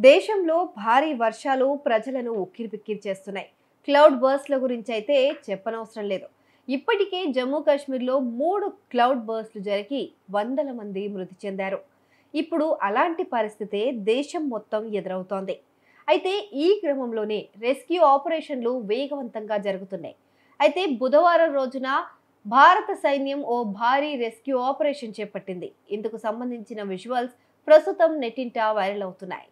దేశంలో భారీ వర్షాలు ప్రజలను ఉక్కిరిబిక్కిరి చేస్తున్నాయి. క్లౌడ్ బర్స్ట్ల గురించి అయితే చెప్పనవసరం లేదు. ఇప్పటికే జమ్మూ కాశ్మీర్లో 3 క్లౌడ్ బర్స్ట్లు జరిగి వందల మంది మృతి చెందారు. ఇప్పుడు అలాంటి పరిస్థితే దేశం మొత్తం ఎదురవుతోంది. అయితే ఈ క్రమంలోనే రెస్క్యూ ఆపరేషన్లు వేగవంతంగా జరుగుతున్నాయి. అయితే బుధవారం రోజున భారత సైన్యం ఓ భారీ రెస్క్యూ ఆపరేషన్ చేపట్టింది. ఇందుకు సంబంధించిన విజువల్స్ ప్రస్తుతం నెట్టింట వైరల్ అవుతున్నాయి.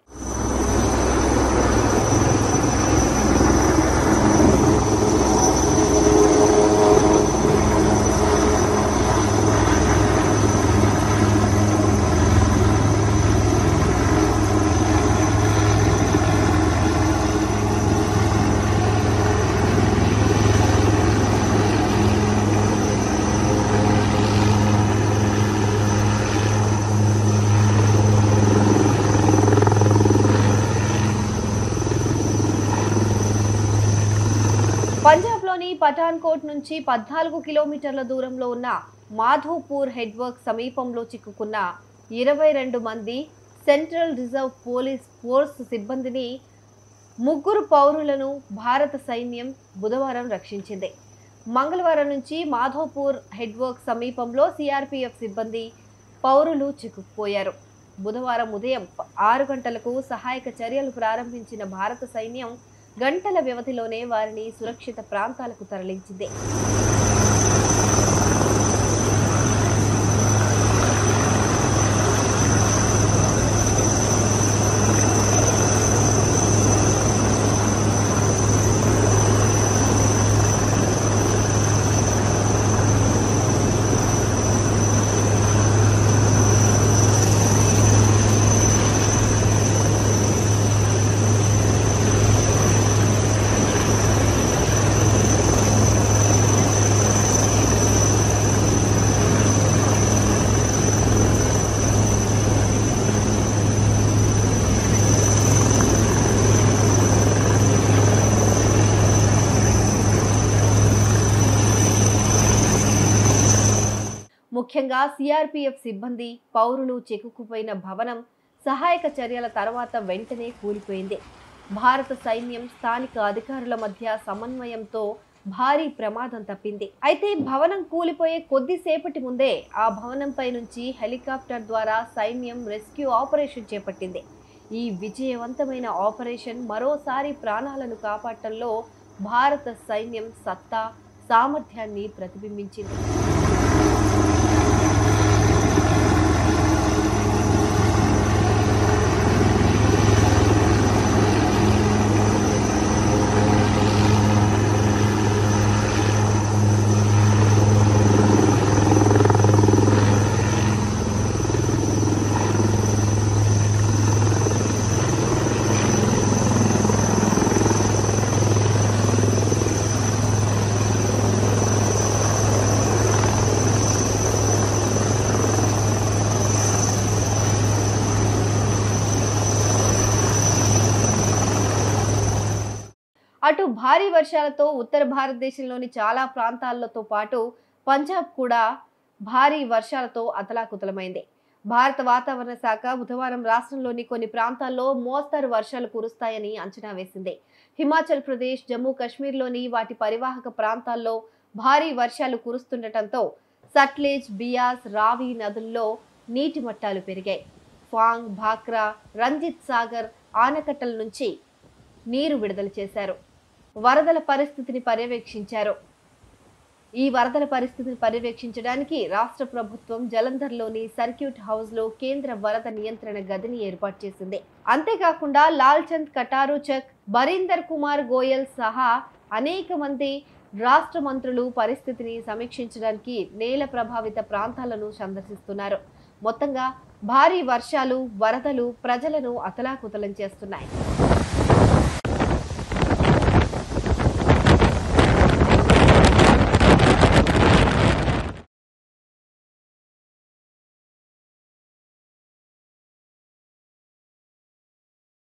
పంజాబ్లోని పఠాన్కోట్ నుంచి 14 కిలోమీటర్ల దూరంలో ఉన్న మాధోపూర్ హెడ్వర్క్ సమీపంలో చిక్కుకున్న 22 మంది సెంట్రల్ రిజర్వ్ పోలీస్ ఫోర్స్ సిబ్బందిని 3 పౌరులను భారత సైన్యం బుధవారం రక్షించింది. మంగళవారం నుంచి మాధోపూర్ హెడ్వర్క్ సమీపంలో సిఆర్పిఎఫ్ సిబ్బంది పౌరులు చిక్కుకుపోయారు. బుధవారం ఉదయం 6 గంటలకు సహాయక చర్యలు ప్రారంభించిన భారత సైన్యం గంటల వ్యవధిలోనే వారిని సురక్షిత ప్రాంతాలకు తరలించింది. ముఖ్యంగా సిఆర్పిఎఫ్ సిబ్బంది పౌరులు చిక్కుకుపోయిన భవనం సహాయక చర్యల తర్వాత వెంటనే కూలిపోయింది. భారత సైన్యం స్థానిక అధికారుల మధ్య సమన్వయంతో భారీ ప్రమాదం తప్పింది. అయితే భవనం కూలిపోయే కొద్దిసేపటి ముందే ఆ భవనంపై నుంచి హెలికాప్టర్ ద్వారా సైన్యం రెస్క్యూ ఆపరేషన్ చేపట్టింది. ఈ విజయవంతమైన ఆపరేషన్ మరోసారి ప్రాణాలను కాపాడటంలో భారత సైన్యం సత్తా, సామర్థ్యాన్ని ప్రతిబింబించింది. అటు భారీ వర్షాలతో ఉత్తర భారతదేశంలోని చాలా ప్రాంతాలతో పాటు పంజాబ్ కూడా భారీ వర్షాలతో అతలాకుతలమైంది. భారత వాతావరణ శాఖ బుధవారం రాష్ట్రంలోని కొన్ని ప్రాంతాల్లో మోస్తరు వర్షాలు కురుస్తాయని అంచనా వేసింది. హిమాచల్ ప్రదేశ్, జమ్మూ కాశ్మీర్లోని వాటి పరివాహక ప్రాంతాల్లో భారీ వర్షాలు కురుస్తుండటంతో సట్లెజ్, బియాస్, రావి నదుల్లో నీటి మట్టాలు పెరిగాయి. ఫాంగ్, భాక్రా, రంజిత్ సాగర్ ఆనకట్టల నుంచి నీరు విడుదల చేశారు. వరదల పరిస్థితిని పర్యవేక్షించడానికి రాష్ట్ర ప్రభుత్వం జలంధర్లోని సర్క్యూట్ హౌస్లో కేంద్ర వరద నియంత్రణ గదిని ఏర్పాటు చేసింది. అంతేకాకుండా లాల్చంద్ కటారు చక్, బరీందర్ కుమార్ గోయల్ సహా అనేక మంది రాష్ట్ర మంత్రులు పరిస్థితిని సమీక్షించడానికి నేల ప్రభావిత ప్రాంతాలను సందర్శిస్తున్నారు. మొత్తంగా భారీ వర్షాలు, వరదలు ప్రజలను అతలాకుతలం చేస్తున్నాయి.